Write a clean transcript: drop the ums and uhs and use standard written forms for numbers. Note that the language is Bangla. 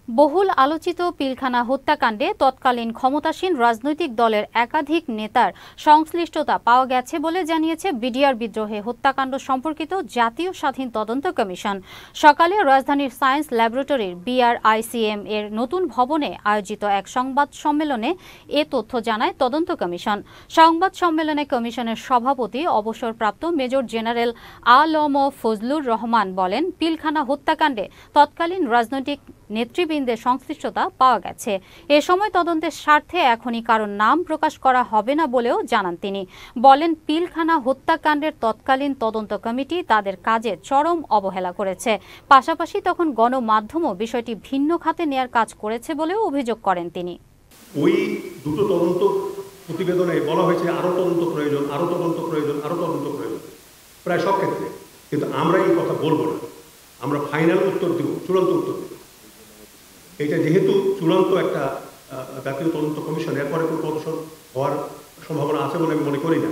বহুল আলোচিত পিলখানা হত্যাকাণ্ডে তৎকালীন ক্ষমতাসীন রাজনৈতিক দলের একাধিক নেতার সংশ্লিষ্টতা পাওয়া গেছে বলে জানিয়েছে বিডিআর বিদ্রোহে হত্যাকাণ্ড সম্পর্কিত জাতীয় স্বাধীন তদন্ত কমিশন। সকালে রাজধানীর সায়েন্স ল্যাবরেটরির BRICM এর নতুন ভবনে আয়োজিত এক সংবাদ সম্মেলনে এ তথ্য জানায় তদন্ত কমিশন। সংবাদ সম্মেলনে কমিশনের সভাপতি অবসরপ্রাপ্ত মেজর জেনারেল আ.ল.ম ফজলুর রহমান বলেন, পিলখানা হত্যাকাণ্ডে তৎকালীন রাজনৈতিক নেতৃবৃন্দের সংশ্লিষ্টতা পাওয়া গেছে। এ সময় তদন্তের স্বার্থে এখনই কারো নাম প্রকাশ করা হবে না বলেও জানান তিনি। বলেন, পিলখানা হত্যাকাণ্ডের তৎকালীন তদন্ত কমিটি তাদের কাজে চরম অবহেলা করেছে। পাশাপাশি তখন গণমাধ্যমও বিষয়টি ভিন্ন খাতে নেয়ার কাজ করেছে বলেও অভিযোগ করেন তিনি। ওই দুটো তদন্ত প্রতিবেদনে বলা হয়েছে আরো তদন্ত প্রয়োজন, আরো তদন্ত প্রয়োজন, আরো তদন্ত প্রয়োজন, প্রায় সব ক্ষেত্রে। কিন্তু আমরা এই কথা বলবো না, আমরা ফাইনাল উত্তর দিব, চূড়ান্ত উত্তর দিব। এটা যেহেতু চূড়ান্ত একটা জাতীয় তদন্ত কমিশন, এরপরে কোনো কমিশন হওয়ার সম্ভাবনা আছে বলে আমি মনে করি না।